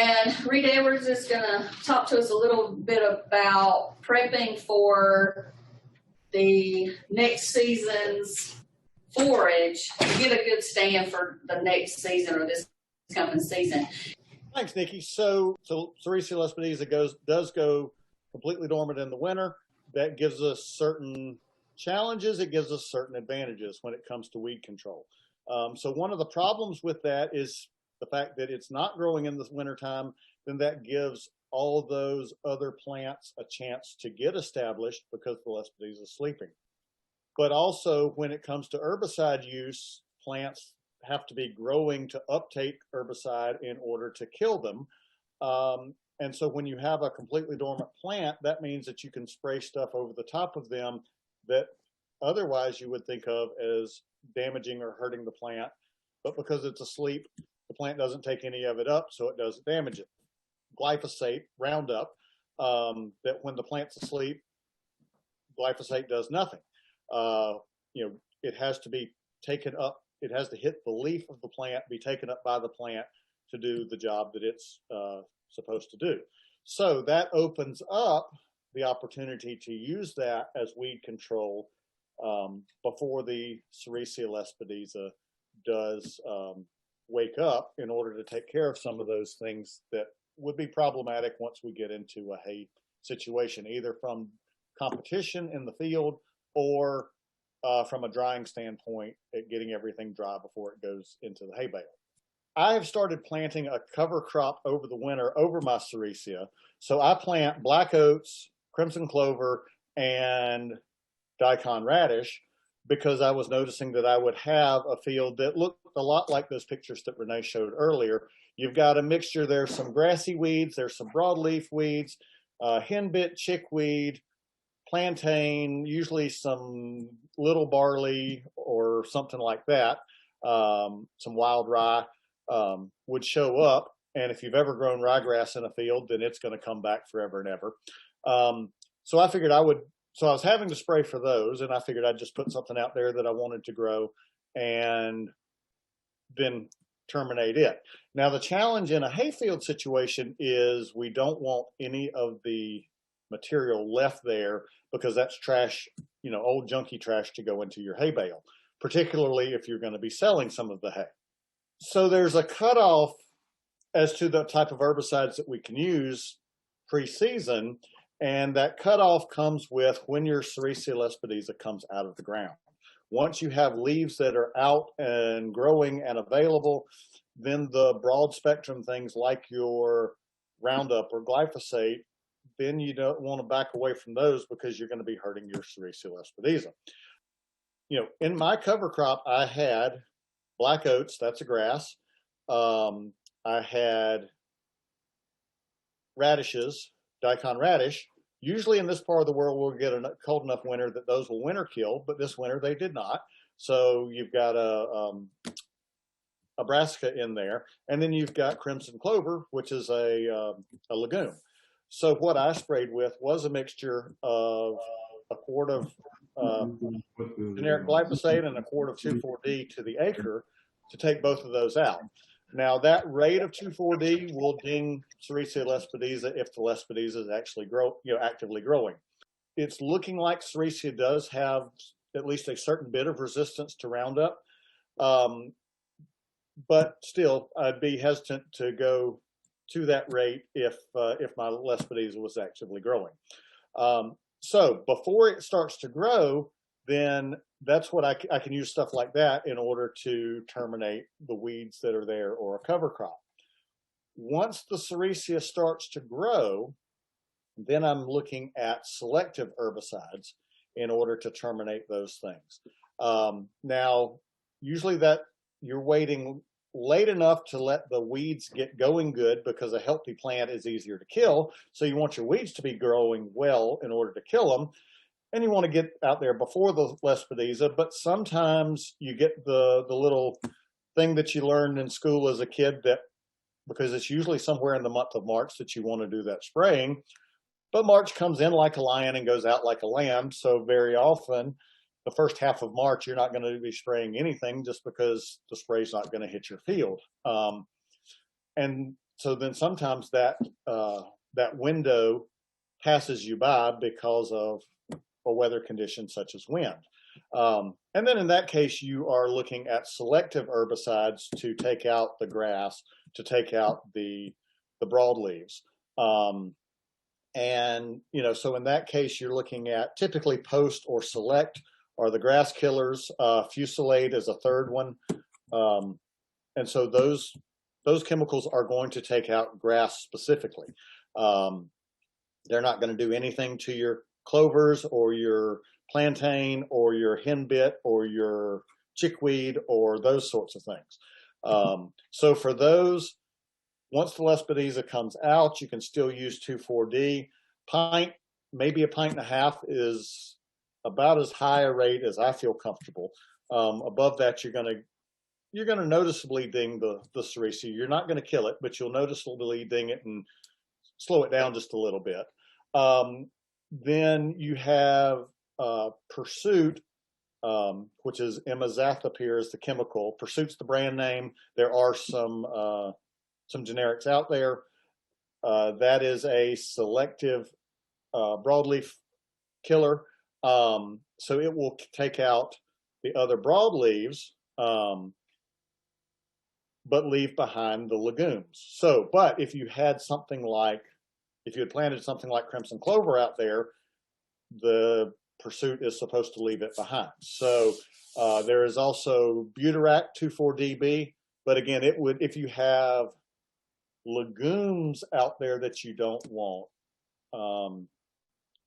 And Reed Edwards is going to talk to us a little bit about prepping for the next season's forage to get a good stand for the next season or this coming season. Thanks, Nikki. So Sericea Lespedeza does go completely dormant in the winter. That gives us certain challenges. It gives us certain advantages when it comes to weed control. So one of the problems with that is the fact that it's not growing in the wintertime. Then that gives all those other plants a chance to get established because the Lespedeza is sleeping. But also when it comes to herbicide use, plants have to be growing to uptake herbicide in order to kill them. And so when you have a completely dormant plant, that means that you can spray stuff over the top of them that otherwise you would think of as damaging or hurting the plant. But because it's asleep, the plant doesn't take any of it up, so it doesn't damage it. Glyphosate, Roundup, that when the plant's asleep, glyphosate does nothing. It has to be taken up. It has to hit the leaf of the plant, be taken up by the plant to do the job that it's supposed to do. So that opens up the opportunity to use that as weed control before the Sericea Lespedeza does wake up in order to take care of some of those things that would be problematic once we get into a hay situation, either from competition in the field or from a drying standpoint at getting everything dry before it goes into the hay bale. I have started planting a cover crop over the winter over my Sericea. So I plant black oats, crimson clover, and daikon radish because I was noticing that I would have a field that looked a lot like those pictures that Renee showed earlier. You've got a mixture. There's some grassy weeds, there's some broadleaf weeds, henbit, chickweed, plantain, usually some little barley or something like that, some wild rye would show up. And if you've ever grown ryegrass in a field, then it's going to come back forever and ever. So I figured I was having to spray for those, and I figured I'd just put something out there that I wanted to grow and then terminate it. Now, the challenge in a hayfield situation is we don't want any of the material left there because that's trash, old junky trash to go into your hay bale, particularly if you're going to be selling some of the hay. So there's a cutoff as to the type of herbicides that we can use pre-season, and that cutoff comes with when your Sericea Lespedeza comes out of the ground. Once you have leaves that are out and growing and available, then the broad spectrum things like your Roundup or glyphosate, then you don't want to back away from those because you're going to be hurting your Sericea Lespedeza. In my cover crop, I had black oats, that's a grass. I had radishes, daikon radish. Usually in this part of the world, we'll get a cold enough winter that those will winter kill, but this winter they did not. So you've got a brassica in there, and then you've got crimson clover, which is a legume. So what I sprayed with was a mixture of a quart of generic glyphosate and a quart of 2,4-D to the acre to take both of those out. Now that rate of 2,4-D will ding Sericea Lespedeza if the Lespedeza is actually actively growing. It's looking like Sericea does have at least a certain bit of resistance to Roundup, but still I'd be hesitant to go to that rate if my Lespedeza was actively growing. So before it starts to grow, then that's what I can use stuff like that in order to terminate the weeds that are there or a cover crop. Once the Sericea starts to grow, then I'm looking at selective herbicides in order to terminate those things. Now, usually that you're waiting late enough to let the weeds get going good because a healthy plant is easier to kill. So you want your weeds to be growing well in order to kill them. And you want to get out there before the Lespedeza, but sometimes you get the little thing that you learned in school as a kid that, because it's usually somewhere in the month of March that you want to do that spraying, but March comes in like a lion and goes out like a lamb. So very often, the first half of March, you're not going to be spraying anything just because the spray's not going to hit your field. And so then sometimes that window passes you by because of a weather condition such as wind. And then in that case, you are looking at selective herbicides to take out the grass, to take out the broadleaves. And, so in that case, you're looking at typically Post or Select are the grass killers. Fusilade is a third one. And so those chemicals are going to take out grass specifically. They're not going to do anything to your clovers or your plantain or your henbit or your chickweed or those sorts of things. So for those, once the Lespedeza comes out, you can still use 2,4-D. Maybe a pint and a half is about as high a rate as I feel comfortable. Above that, you're going to noticeably ding the Sericea. You're not going to kill it, but you'll noticeably ding it and slow it down just a little bit. Then you have Pursuit, which is imazethapyr is the chemical. Pursuit's the brand name. There are some generics out there. That is a selective broadleaf killer. So it will take out the other broadleaves, but leave behind the legumes. So, but if you had planted something like crimson clover out there, the Pursuit is supposed to leave it behind. So there is also Butarac 2,4-DB, but again, it would, if you have legumes out there that you don't want.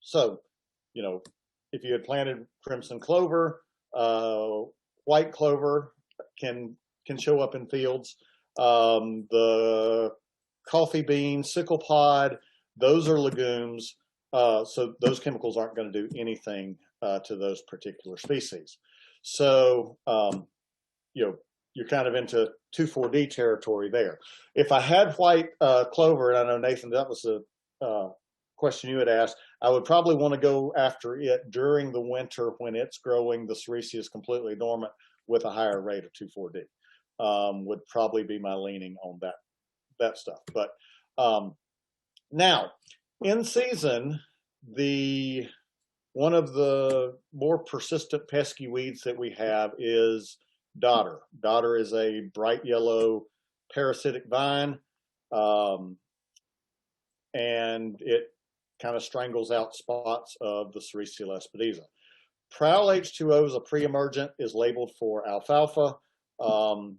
So, if you had planted crimson clover, white clover can show up in fields. The coffee bean, sickle pod, those are legumes. So those chemicals aren't going to do anything to those particular species. So, you're kind of into 2,4-D territory there. If I had white clover, and I know, Nathan, that was a question you had asked, I would probably want to go after it during the winter when it's growing. The Sericea is completely dormant with a higher rate of 2,4-D. Would probably be my leaning on that stuff. But now, in season, one of the more persistent pesky weeds that we have is dodder. Dodder is a bright yellow parasitic vine, and it kind of strangles out spots of the Sericea Lespedeza. Prowl H2O is a pre-emergent, is labeled for alfalfa.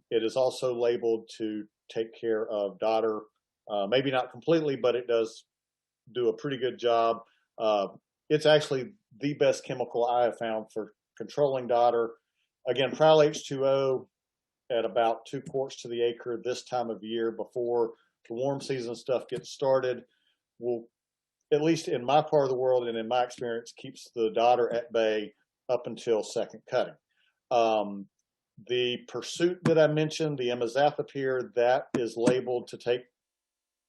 It is also labeled to take care of dodder. Maybe not completely, but it does do a pretty good job. It's actually the best chemical I have found for controlling dodder. Again, Prowl H2O at about 2 quarts to the acre this time of year before the warm season stuff gets started will, at least in my part of the world and in my experience, keeps the dodder at bay up until second cutting. The Pursuit that I mentioned, the imazethapyr, that is labeled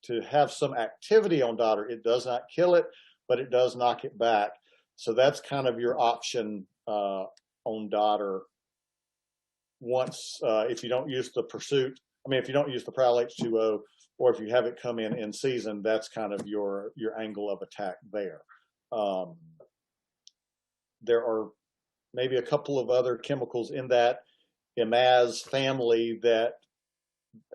to have some activity on dodder. It does not kill it, but it does knock it back. So that's kind of your option on dodder. Once, if you don't use the Pursuit, if you don't use the Prowl H2O, or if you have it come in season, that's kind of your angle of attack there. There are maybe a couple of other chemicals in that imaz family that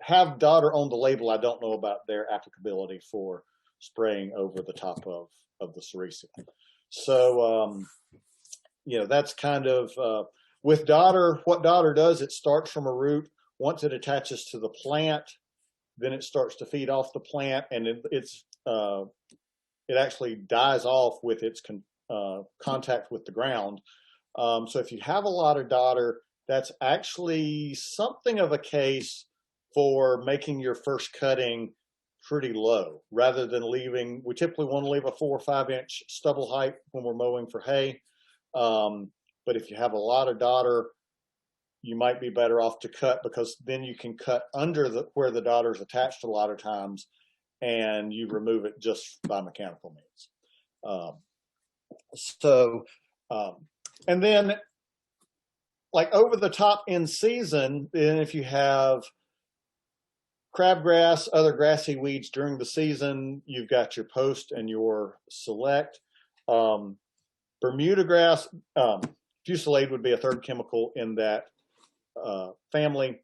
have dodder on the label. I don't know about their applicability for spraying over the top of the Sericea. So, that's kind of, with dodder, what dodder does, it starts from a root. Once it attaches to the plant, then it starts to feed off the plant, and it actually dies off with its contact with the ground. So if you have a lot of dodder, that's actually something of a case for making your first cutting pretty low, rather than leaving. We typically want to leave a 4 or 5 inch stubble height when we're mowing for hay. But if you have a lot of dodder, you might be better off to cut, because then you can cut under where the dodder is attached a lot of times, and you remove it just by mechanical means. And then, like over the top in season, then if you have crabgrass, other grassy weeds during the season, you've got your post and your select. Bermuda grass, Fusilade would be a third chemical in that family.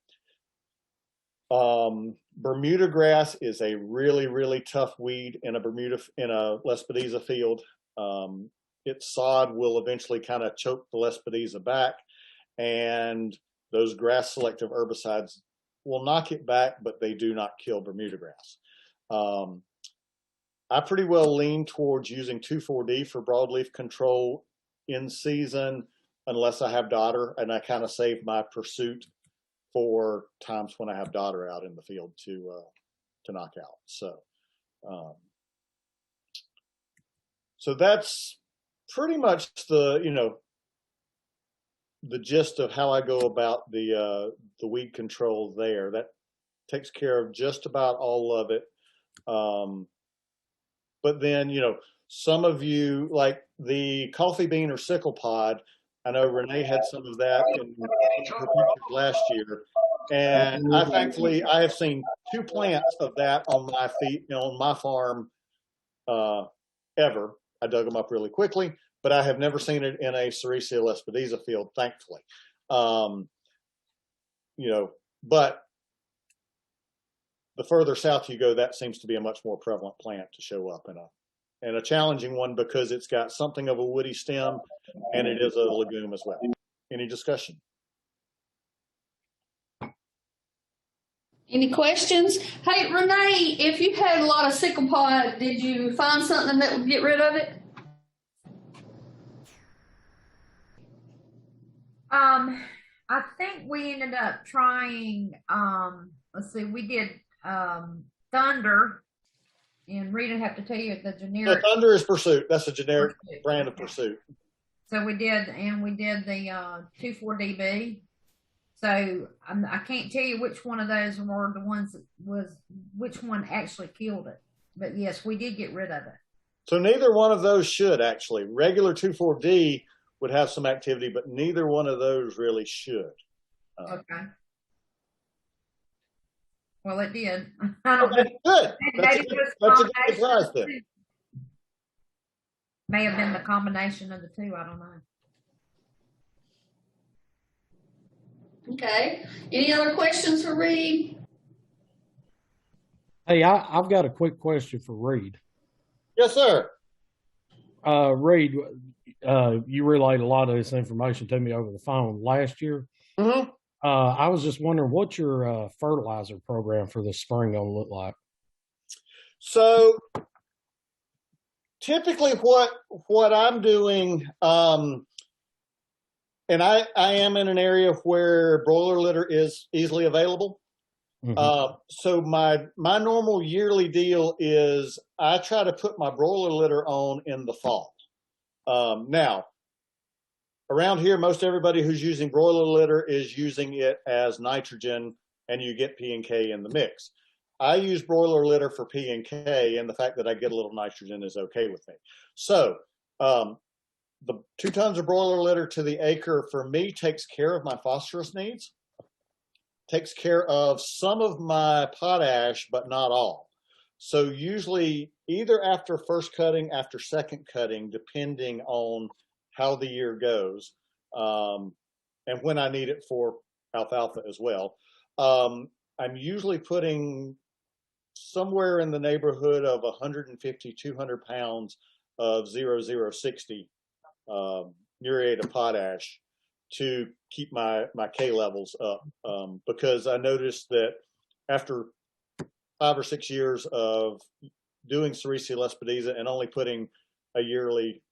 Bermuda grass is a really, really tough weed in a Lespedeza field. Its sod will eventually kind of choke the Lespedeza back, and those grass selective herbicides will knock it back, but they do not kill Bermuda grass. I pretty well lean towards using 2,4-D for broadleaf control in season, unless I have dodder, and I kind of save my pursuit for times when I have dodder out in the field to knock out. So that's pretty much the gist of how I go about the weed control there. That takes care of just about all of it. But then, some of you, like the coffee bean or sickle pod, I know Renee had some of that in her pictures last year. And I have seen 2 plants of that on my farm ever. I dug them up really quickly, but I have never seen it in a Sericea Lespedeza field, thankfully. But the further south you go, that seems to be a much more prevalent plant to show up and a challenging one because it's got something of a woody stem and it is a legume as well. Any discussion? Any questions? Hey, Renee, if you had a lot of sickle pod, did you find something that would get rid of it? I think we ended up trying, let's see, we did Thunder, and Rita have to tell you the generic. No, Thunder is Pursuit. That's a generic brand of Pursuit. So we did the 2,4-DB. So I can't tell you which one of those were the ones which one actually killed it. But yes, we did get rid of it. So neither one of those should actually. Regular 2,4-D would have some activity, but neither one of those really should. Okay. Well, it did. I don't know. Good. That's a good surprise then. May have been the combination of the two. I don't know. Okay. Any other questions for Reed? Hey, I've got a quick question for Reed. Yes, sir. Reed, you relayed a lot of this information to me over the phone last year. Mm-hmm. I was just wondering what your fertilizer program for this spring gonna look like. So typically what I'm doing, and I am in an area where broiler litter is easily available. Mm-hmm. So my normal yearly deal is I try to put my broiler litter on in the fall. Now, around here, most everybody who's using broiler litter is using it as nitrogen, and you get P and K in the mix. I use broiler litter for P and K, and the fact that I get a little nitrogen is okay with me. So the 2 tons of broiler litter to the acre for me takes care of my phosphorus needs, takes care of some of my potash, but not all. So usually either after first cutting, after second cutting, depending on how the year goes, and when I need it for alfalfa as well. I'm usually putting somewhere in the neighborhood of 150, 200 pounds of 0060 muriate of potash to keep my K levels up, because I noticed that after 5 or 6 years of doing Sericea Lespedeza and only putting a yearly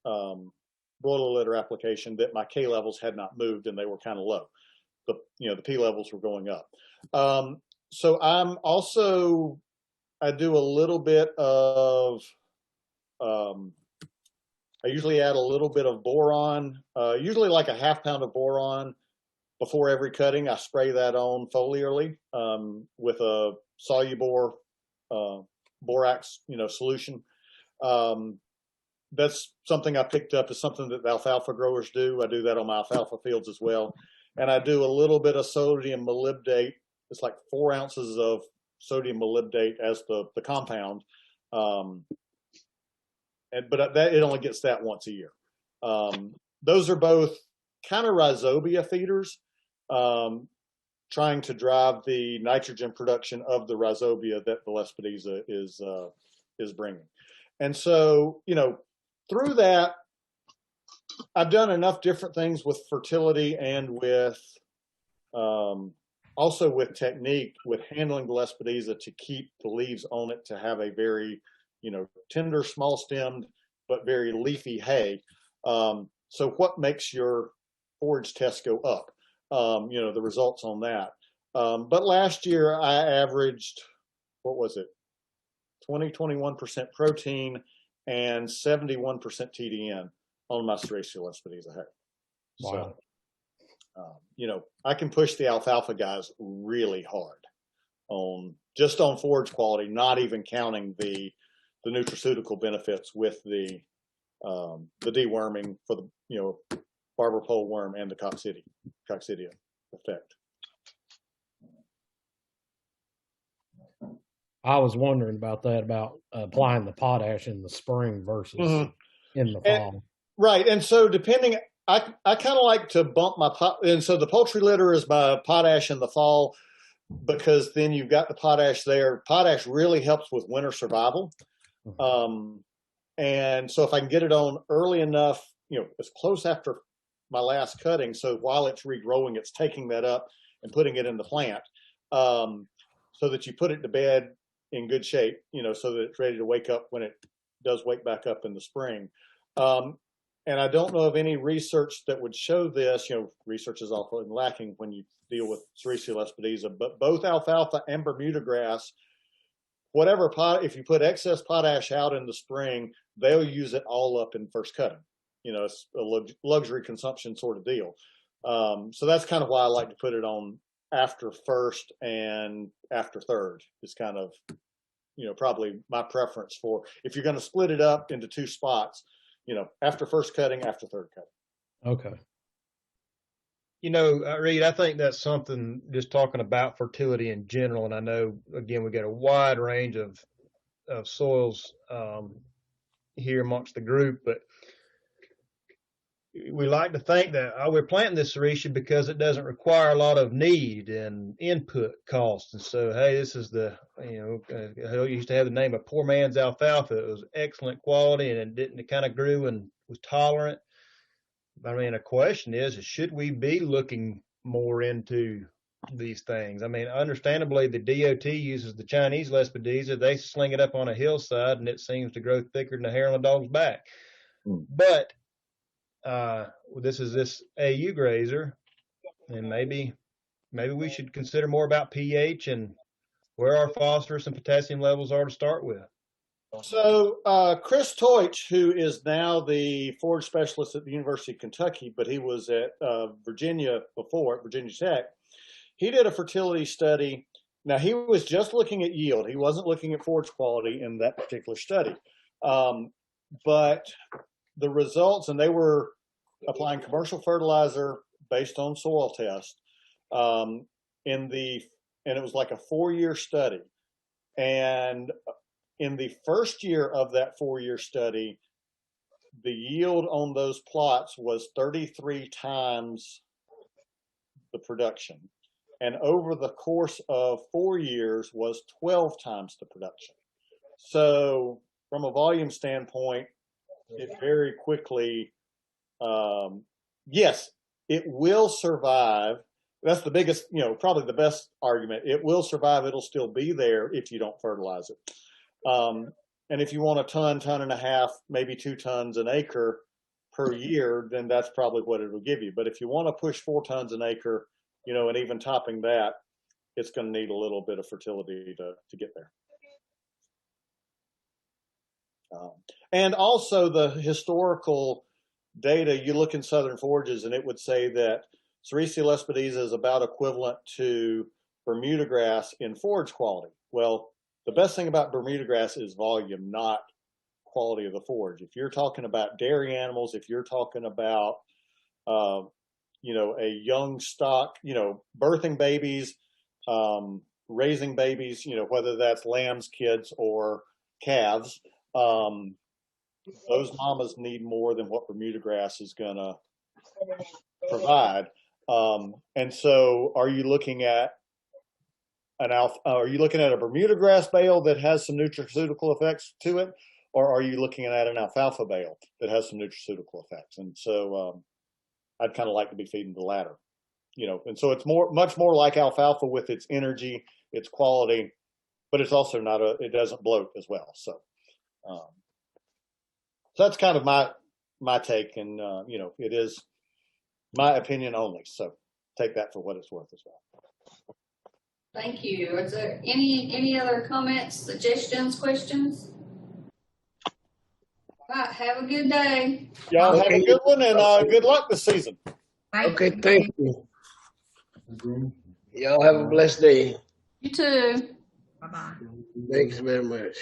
broiler litter application, that my K levels had not moved and they were kind of low. The P levels were going up. So I do a little bit of, I usually add a little bit of boron, usually like a ½ pound of boron before every cutting. I spray that on foliarly with a soluble borax, solution. That's something I picked up as something that the alfalfa growers do. I do that on my alfalfa fields as well. And I do a little bit of sodium molybdate. It's like 4 ounces of sodium molybdate as the compound. But that it only gets that once a year. Those are both kind of rhizobia feeders, trying to drive the nitrogen production of the rhizobia that the Lespedeza is bringing. And so, through that, I've done enough different things with fertility and with also with technique with handling the Lespedeza to keep the leaves on it to have a very, tender, small stemmed, but very leafy hay. So what makes your forage test go up? The results on that. But last year I averaged, 21% protein and 71% TDN on my Sericea Lespedeza hay. Wow. So, I can push the alfalfa guys really hard on forage quality, not even counting the nutraceutical benefits with the deworming for the barber pole worm and the coccidia effect. I was wondering about that, about applying the potash in the spring versus in the fall. Right, and so depending, I kind of like to bump my and so the poultry litter is my potash in the fall, because then you've got the potash there. Potash really helps with winter survival. And so if I can get it on early enough, it's close after my last cutting. So while it's regrowing, it's taking that up and putting it in the plant, so that you put it to bed in good shape, so that it's ready to wake up when it does wake back up in the spring. And I don't know of any research that would show this. Research is often lacking when you deal with Sericea Lespedeza, but both alfalfa and Bermuda grass, if you put excess potash out in the spring, they'll use it all up in first cutting. It's a luxury consumption sort of deal. So that's kind of why I like to put it on after first and after third is kind of, probably my preference for if you're going to split it up into two spots, after first cutting, after third cutting. Okay. Reed, I think that's something, just talking about fertility in general, and I know, again, we got a wide range of soils here amongst the group, but we like to think that we're planting this Sericea because it doesn't require a lot of need and input costs. And so, hey, this is I used to have the name of poor man's alfalfa. It was excellent quality, and it kind of grew and was tolerant. I mean, a question is should we be looking more into these things? I mean, understandably, the DOT uses the Chinese Lespedeza. They sling it up on a hillside, and it seems to grow thicker than the hair on a dog's back. But this AU grazer, and maybe we should consider more about pH and where our phosphorus and potassium levels are to start with. So Chris Teutsch, who is now the forage specialist at the University of Kentucky, but he was at Virginia before, at Virginia Tech, he did a fertility study. Now, he was just looking at yield. He wasn't looking at forage quality in that particular study. But the results, and they were applying commercial fertilizer based on soil test, and it was like a 4-year study. And in the first year of that 4-year study, the yield on those plots was 33 times the production. And over the course of 4 years was 12 times the production. So from a volume standpoint, it very quickly, yes, it will survive. That's the biggest, probably the best argument. It will survive. It'll still be there if you don't fertilize it. And if you want a ton and a half, maybe 2 tons an acre per year, then that's probably what it'll give you. But if you want to push 4 tons an acre, and even topping that, it's going to need a little bit of fertility to get there. And also the historical data, you look in Southern forages and it would say that Sericea Lespedeza is about equivalent to Bermuda grass in forage quality. Well, the best thing about Bermuda grass is volume, not quality of the forage. If you're talking about dairy animals, if you're talking about, a young stock, birthing babies, raising babies, whether that's lambs, kids, or calves, those mamas need more than what Bermuda grass is going to provide. And so are you looking at a Bermuda grass bale that has some nutraceutical effects to it, or are you looking at an alfalfa bale that has some nutraceutical effects? And so I'd kind of like to be feeding the latter, and so it's much more like alfalfa with its energy, its quality, but it's also it doesn't bloat as well. So that's kind of my take, and it is my opinion only. So take that for what it's worth as well. Thank you. Is there any other comments, suggestions, questions? All right, have a good day. Y'all have a good one, and good luck this season. Okay, thank you. Y'all have a blessed day. You too. Bye-bye. Thanks very much.